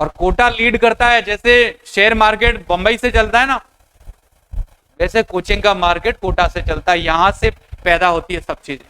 और कोटा लीड करता है। जैसे शेयर मार्केट बंबई से चलता है ना, वैसे कोचिंग का मार्केट कोटा से चलता है। यहां से पैदा होती है सब चीजें।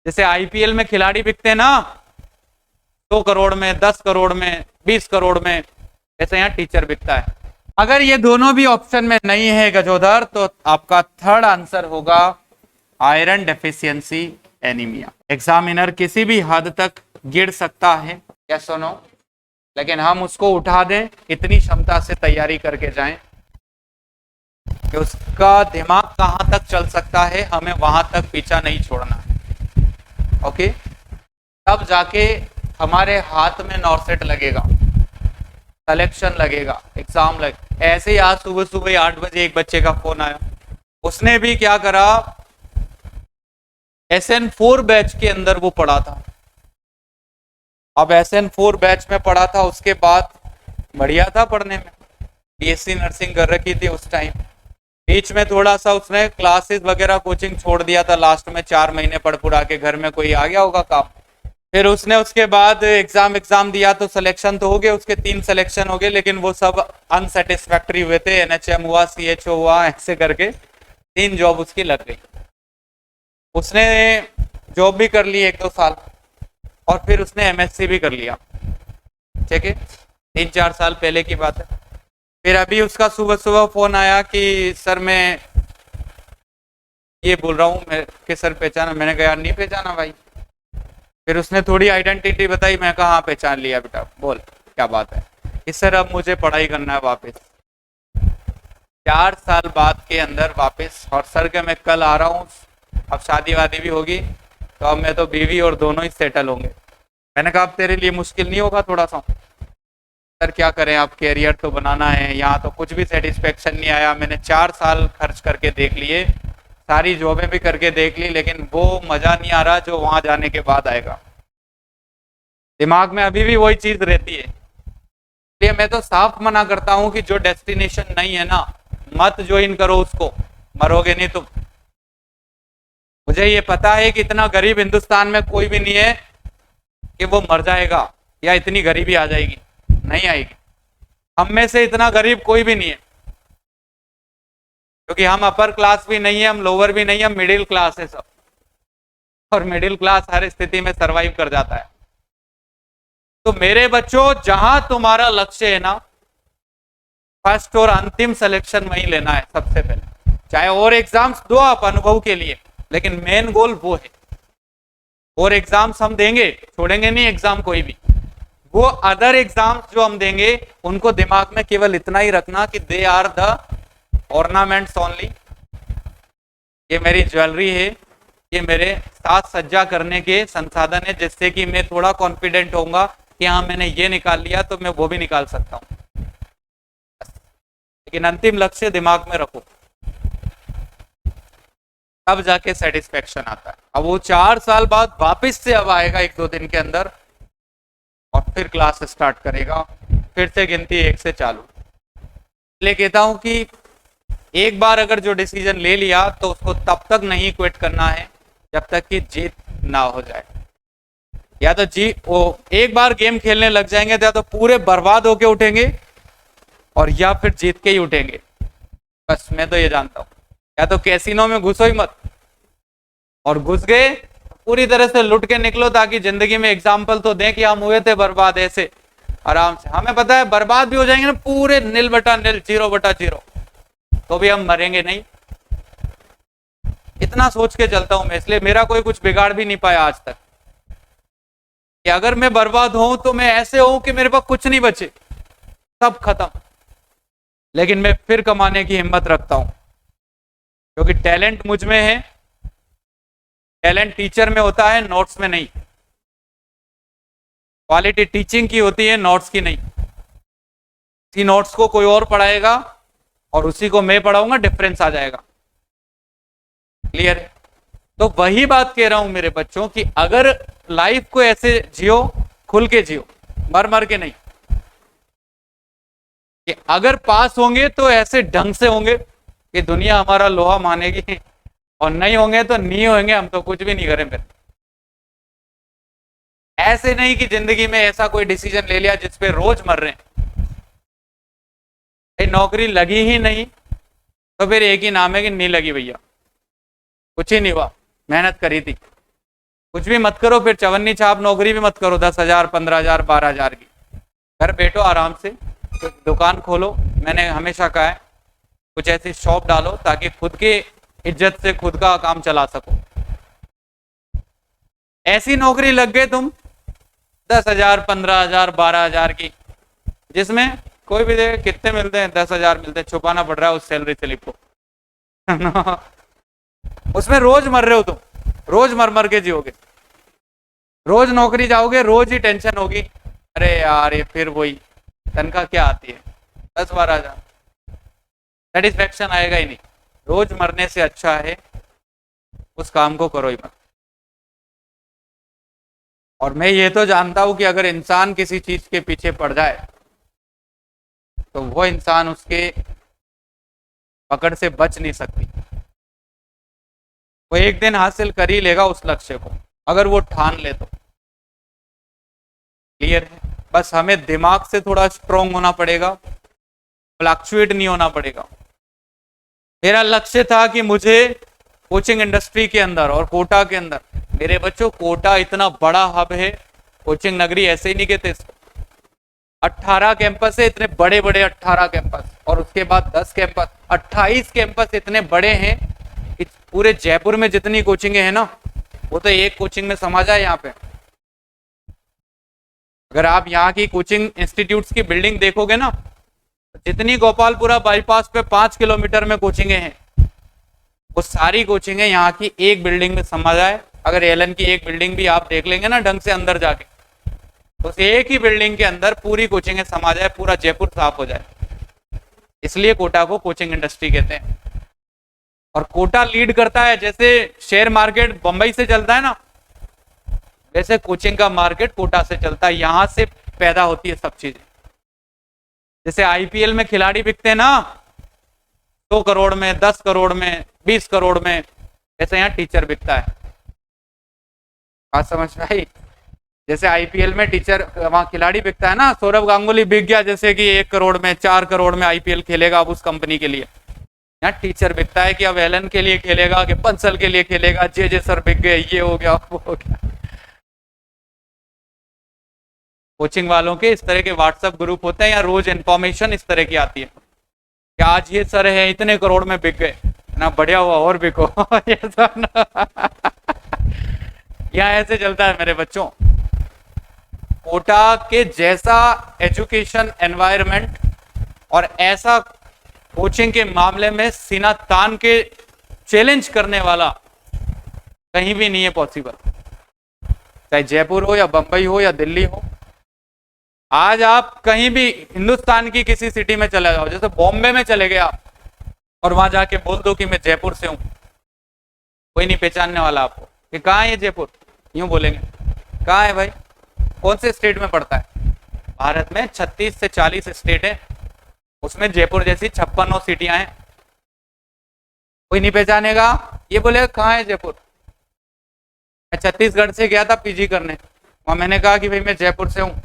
जैसे आईपीएल में खिलाड़ी बिकते हैं ना 2 करोड़ में, 10 करोड़ में, 20 करोड़ में, ऐसे यहाँ टीचर बिकता है। अगर ये दोनों भी ऑप्शन में नहीं है गजोदर, तो आपका थर्ड आंसर होगा आयरन डेफिशिएंसी एनीमिया। एग्जामिनर किसी भी हद तक गिर सकता है, यस और नो, लेकिन हम उसको उठा दें, इतनी क्षमता से तैयारी करके जाएं कि उसका दिमाग कहां तक चल सकता है, हमें वहां तक पीछा नहीं छोड़ना है। ओके, तब जाके हमारे हाथ में नॉर्सेट लगेगा, सिलेक्शन लगेगा, एग्जाम लगे। ऐसे ही आज सुबह सुबह 8 बजे एक बच्चे का फोन आया, उसने भी क्या करा, SN4 बैच के अंदर वो पढ़ा था। अब SN4 बैच में पढ़ा था, उसके बाद बढ़िया था पढ़ने में, BSc नर्सिंग कर रखी थी उस टाइम। बीच में थोड़ा सा उसने क्लासेस वगैरह कोचिंग छोड़ दिया था, लास्ट में 4 महीने पढ़ पुढ़ा के घर में कोई आ गया होगा काम। फिर उसने उसके बाद एग्जाम दिया तो सिलेक्शन तो हो गए, उसके 3 सिलेक्शन हो गए, लेकिन वो सब अनसेटिस्फैक्टरी हुए थे। NHM हुआ, CHO हुआ, ऐसे करके 3 जॉब उसकी लग गई। उसने जॉब भी कर ली 1-2 साल, और फिर उसने MSc भी कर लिया। ठीक है, 3-4 साल पहले की बात है। फिर अभी उसका सुबह सुबह फोन आया कि सर मैं ये बोल रहा हूँ कि सर पहचाना। मैंने कहा यार नहीं पहचाना भाई। फिर उसने थोड़ी आइडेंटिटी बताई, मैं कहा हाँ पहचान लिया बेटा, बोल क्या बात है। कि सर अब मुझे पढ़ाई करना है वापस, 4 साल बाद के अंदर वापस। और सर के मैं कल आ रहा हूँ, अब शादी वादी भी होगी, तो अब मैं तो बीवी और दोनों ही सेटल होंगे। मैंने कहा अब तेरे लिए मुश्किल नहीं होगा थोड़ा सा? सर क्या करें, आप कैरियर तो बनाना है, यहाँ तो कुछ भी सेटिस्फेक्शन नहीं आया। मैंने 4 साल खर्च करके देख लिए, सारी जॉबें भी करके देख ली, लेकिन वो मजा नहीं आ रहा जो वहां जाने के बाद आएगा। दिमाग में अभी भी वही चीज रहती है। इसलिए मैं तो साफ मना करता हूं कि जो डेस्टिनेशन नहीं है ना, मत ज्वाइन करो उसको, मरोगे नहीं तुम। मुझे ये पता है कि इतना गरीब हिंदुस्तान में कोई भी नहीं है कि वो मर जाएगा या इतनी गरीबी आ जाएगी, नहीं आएगी। हम में से इतना गरीब कोई भी नहीं है, क्योंकि हम अपर क्लास भी नहीं है, हम लोअर भी नहीं है, हम मिडिल क्लास है सब। और मिडिल क्लास हर स्थिति में सरवाइव कर जाता है। तो मेरे बच्चों, जहां तुम्हारा लक्ष्य है ना, फर्स्ट और अंतिम सिलेक्शन वही लेना है सबसे पहले। चाहे और एग्जाम्स दो आप अनुभव के लिए, लेकिन मेन गोल वो है। और एग्जाम्स हम देंगे, छोड़ेंगे नहीं एग्जाम कोई भी। वो अदर एग्जाम्स जो हम देंगे, उनको दिमाग में केवल इतना ही रखना कि they are the ornaments only. ये मेरी ज्वेलरी है, ये मेरे साथ सज्जा करने के संसाधन है, जिससे कि मैं थोड़ा कॉन्फिडेंट होऊंगा कि हाँ मैंने ये निकाल लिया तो मैं वो भी निकाल सकता हूं। लेकिन अंतिम लक्ष्य दिमाग में रखो, तब जाके सेटिस्फेक्शन आता है। अब वो 4 साल बाद वापस से अब आएगा 1-2 दिन के अंदर, और फिर क्लास स्टार्ट करेगा, फिर से गिनती 1 से चालू। इसलिए कहता हूं कि एक बार अगर जो डिसीजन ले लिया तो उसको तब तक नहीं क्विट करना है जब तक कि जीत ना हो जाए। या तो एक बार गेम खेलने लग जाएंगे तो या तो पूरे बर्बाद होके उठेंगे, और या फिर जीत के ही उठेंगे। बस मैं तो ये जानता हूं, या तो कैसीनो में घुसो ही मत, और घुस गए पूरी तरह से लुट के निकलो, ताकि जिंदगी में एग्जाम्पल तो दें कि हम हुए थे बर्बाद ऐसे आराम से। हमें पता है बर्बाद भी हो जाएंगे ना पूरे, 0/0, 0/0, तो भी हम मरेंगे नहीं। इतना सोच के चलता हूं मैं, इसलिए मेरा कोई कुछ बिगाड़ भी नहीं पाया आज तक। कि अगर मैं बर्बाद हूं तो मैं ऐसे हूं कि मेरे पास कुछ नहीं बचे, सब खत्म, लेकिन मैं फिर कमाने की हिम्मत रखता हूं, क्योंकि टैलेंट मुझ में है। टैलेंट टीचर में होता है, नोट्स में नहीं। क्वालिटी टीचिंग की होती है, नोट्स की नहीं। इसी नोट्स को कोई और पढ़ाएगा और उसी को मैं पढ़ाऊंगा, डिफरेंस आ जाएगा। क्लियर है? तो वही बात कह रहा हूं मेरे बच्चों कि अगर लाइफ को ऐसे जियो, खुल के जियो, मर मर के नहीं। कि अगर पास होंगे तो ऐसे ढंग से होंगे कि दुनिया हमारा लोहा मानेगी, और नहीं होंगे तो नहीं होंगे, हम तो कुछ भी नहीं करें फिर। ऐसे नहीं कि जिंदगी में ऐसा कोई डिसीजन ले लिया जिसपे रोज मर रहे हैं। नौकरी लगी ही नहीं तो फिर एक ही नाम है कि नहीं लगी भैया, कुछ ही नहीं हुआ, मेहनत करी थी। कुछ भी मत करो, फिर चवन्नी छाप नौकरी भी मत करो 10,000 15,000 12,000 की। घर बैठो आराम से, तो दुकान खोलो। मैंने हमेशा कहा है कुछ ऐसी शॉप डालो ताकि खुद की इज्जत से खुद का काम चला सको। ऐसी नौकरी लग गए तुम 10,000 15,000 12,000 की, जिसमें कोई भी देखे कितने मिलते हैं, 10,000 मिलते हैं, छुपाना पड़ रहा है उस सैलरी स्लिप को। उसमें रोज मर रहे हो तुम, रोज मर मर के जियोगे। रोज नौकरी जाओगे, रोज ही टेंशन होगी, अरे यार ये फिर वही तनख्वाह क्या आती है 10-12,000, सेटिस्फेक्शन आएगा ही नहीं। रोज मरने से अच्छा है उस काम को करो ही मत। और मैं ये तो जानता हूं कि अगर इंसान किसी चीज के पीछे पड़ जाए तो वो इंसान उसके पकड़ से बच नहीं सकती। वो एक दिन हासिल कर ही लेगा उस लक्ष्य को, अगर वो ठान ले तो। क्लियर है? बस हमें दिमाग से थोड़ा स्ट्रोंग होना पड़ेगा, फ्लक्चुएट नहीं होना पड़ेगा। मेरा लक्ष्य था कि मुझे कोचिंग इंडस्ट्री के अंदर और कोटा के अंदर, मेरे बच्चों कोटा इतना बड़ा हब है, कोचिंग नगरी ऐसे ही नहीं कहते इसको। 18 कैंपस है, इतने बड़े बड़े 18 कैंपस, और उसके बाद 10 कैंपस, 28 कैंपस इतने बड़े हैं। पूरे जयपुर में जितनी कोचिंगें हैं ना, वो तो एक कोचिंग में समा जाए यहाँ पे। अगर आप यहाँ की कोचिंग इंस्टीट्यूट्स की बिल्डिंग देखोगे ना, जितनी गोपालपुरा बाईपास पे 5 किलोमीटर में कोचिंगें हैं, वो सारी कोचिंगें यहाँ की एक बिल्डिंग में समा जाए। अगर एलन की एक बिल्डिंग भी आप देख लेंगे ना ढंग से अंदर जाके, तो एक ही बिल्डिंग के अंदर पूरी कोचिंगें समा जाए, पूरा जयपुर साफ हो जाए। इसलिए कोटा को कोचिंग इंडस्ट्री कहते हैं। और कोटा लीड करता है, जैसे शेयर मार्केट बंबई से चलता है ना, वैसे कोचिंग का मार्केट कोटा से चलता है। यहां से पैदा होती है सब चीजें। जैसे आईपीएल में खिलाड़ी बिकते हैं ना 100 करोड़ में, 10 करोड़ में, 20 करोड़ में, ऐसे यहाँ टीचर बिकता है। बात समझ में आई? जैसे आईपीएल में टीचर, वहां खिलाड़ी बिकता है ना, सौरव गांगुली बिक गया जैसे कि 1 करोड़ में, 4 करोड़ में आईपीएल खेलेगा अब उस कंपनी के लिए। यहाँ टीचर बिकता है कि अब एलन के लिए खेलेगा, कि बंसल के लिए खेलेगा, जे सर बिक गए, ये हो गया वो हो गया। कोचिंग वालों के इस तरह के व्हाट्सएप ग्रुप होते हैं, या रोज इंफॉर्मेशन इस तरह की आती है कि आज ये सर है इतने करोड़ में बिक गए ना, बढ़िया हुआ और बिको। यहाँ ऐसे चलता है मेरे बच्चों। कोटा के जैसा एजुकेशन एनवायरनमेंट और ऐसा कोचिंग के मामले में सीना तान के चैलेंज करने वाला कहीं भी नहीं है पॉसिबल, चाहे जयपुर हो या बंबई हो या दिल्ली हो। आज आप कहीं भी हिंदुस्तान की किसी सिटी में चले जाओ, जैसे बॉम्बे में चले गए आप, और वहां जाके बोल दो कि मैं जयपुर से हूं, कोई नहीं पहचानने वाला आपको कि कहाँ है ये जयपुर। यूं बोलेंगे कहाँ है भाई, कौन से स्टेट में पड़ता है? भारत में 36 से 40 स्टेट है, उसमें जयपुर जैसी 56 सिटियां हैं। कोई नहीं पहचानेगा, ये बोलेगा कहाँ है जयपुर। मैं छत्तीसगढ़ से गया था पीजी करने, वहां मैंने कहा कि भाई मैं जयपुर से हूँ,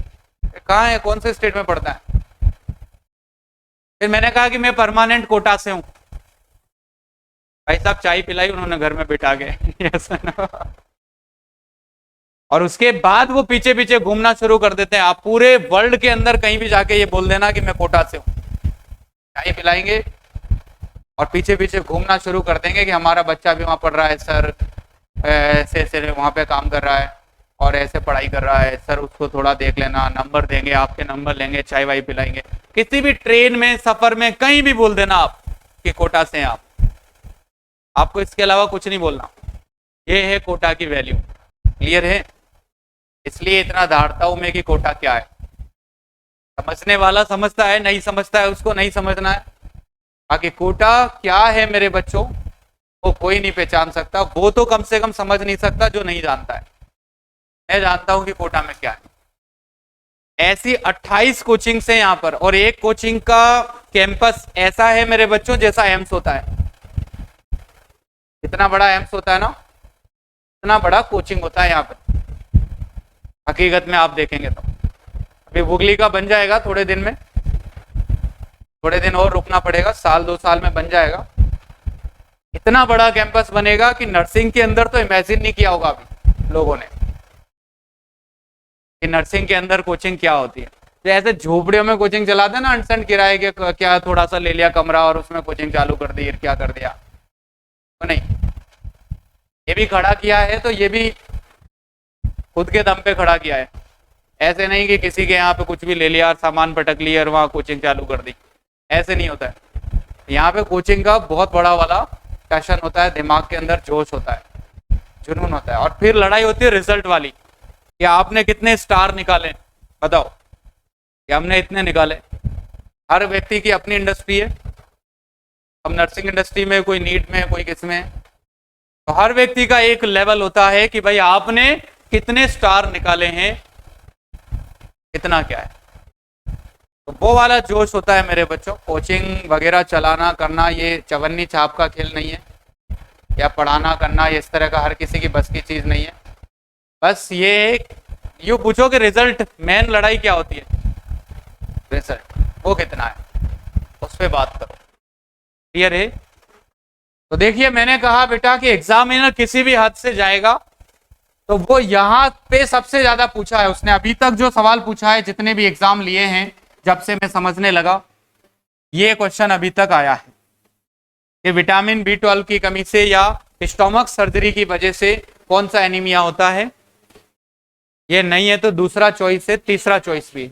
कहाँ है, कौन से स्टेट में पड़ता है? फिर मैंने कहा कि मैं परमानेंट कोटा से हूँ। भाई साहब चाय पिलाई उन्होंने घर में बिठा के। और उसके बाद वो पीछे पीछे घूमना शुरू कर देते हैं। आप पूरे वर्ल्ड के अंदर कहीं भी जाके ये बोल देना कि मैं कोटा से हूँ, चाय पिलाएंगे और पीछे पीछे घूमना शुरू कर देंगे कि हमारा बच्चा भी वहां पढ़ रहा है सर, ऐसे ऐसे वहां पे काम कर रहा है और ऐसे पढ़ाई कर रहा है सर, उसको थोड़ा देख लेना, नंबर देंगे, आपके नंबर लेंगे, चाय वाय पिलाएंगे। किसी भी ट्रेन में, सफर में, कहीं भी बोल देना आप कि कोटा से हैं आप। आपको इसके अलावा कुछ नहीं बोलना। ये है कोटा की वैल्यू। क्लियर है? इसलिए इतना धारता हूं मैं कि कोटा क्या है। समझने वाला समझता है, नहीं समझता है उसको नहीं समझना है। बाकी कोटा क्या है मेरे बच्चों, वो कोई नहीं पहचान सकता, वो तो कम से कम समझ नहीं सकता जो नहीं जानता है। मैं जानता हूं कि कोटा में क्या है। ऐसी 28 कोचिंग है यहाँ पर, और एक कोचिंग का कैंपस ऐसा है मेरे बच्चों जैसा एम्स होता है। इतना बड़ा एम्स होता है ना, इतना बड़ा कोचिंग होता है यहाँ पर। हकीकत में आप देखेंगे तो अभी हुगली का बन जाएगा थोड़े दिन में, थोड़े दिन और रुकना पड़ेगा, साल 2 साल में बन जाएगा। इतना बड़ा कैंपस बनेगा कि नर्सिंग के अंदर तो इमेजिन नहीं किया होगा अभी लोगों ने कि नर्सिंग के अंदर कोचिंग क्या होती है। तो ऐसे झोपड़ियों में कोचिंग चलाते ना, अंट किराए के क्या थोड़ा सा ले लिया कमरा और उसमें कोचिंग चालू कर दी, क्या कर दिया, तो नहीं, ये भी खड़ा किया है तो ये भी खुद के दम पे खड़ा किया है। ऐसे नहीं कि किसी के यहाँ पे कुछ भी ले लिया और सामान पटक लिया और वहाँ कोचिंग चालू कर दी, ऐसे नहीं होता है। यहाँ पे कोचिंग का बहुत बड़ा वाला पैशन होता है, दिमाग के अंदर जोश होता है, जुनून होता है। और फिर लड़ाई होती है रिजल्ट वाली कि आपने कितने स्टार निकाले, बताओ कि हमने इतने निकाले। हर व्यक्ति की अपनी इंडस्ट्री है, अब नर्सिंग इंडस्ट्री में, कोई नीट में, कोई किस में, तो हर व्यक्ति का एक लेवल होता है कि भाई आपने कितने स्टार निकाले हैं, कितना क्या है। तो वो वाला जोश होता है मेरे बच्चों। कोचिंग वगैरह चलाना करना ये चवन्नी छाप का खेल नहीं है, या पढ़ाना करना ये इस तरह का हर किसी की बस की चीज नहीं है। बस ये यूं पूछो कि रिजल्ट, मेन लड़ाई क्या होती है, रिजल्ट वो कितना है, उस पर बात करो। क्लियर है? तो देखिए मैंने कहा बेटा कि एग्जामिनर किसी भी हद से जाएगा तो वो यहाँ पे सबसे ज्यादा पूछा है उसने अभी तक जो सवाल पूछा है, जितने भी एग्जाम लिए हैं जब से मैं समझने लगा, ये क्वेश्चन अभी तक आया है कि विटामिन B12 की कमी से या स्टोमक सर्जरी की वजह से कौन सा एनीमिया होता है। ये नहीं है तो दूसरा चॉइस है, तीसरा चॉइस भी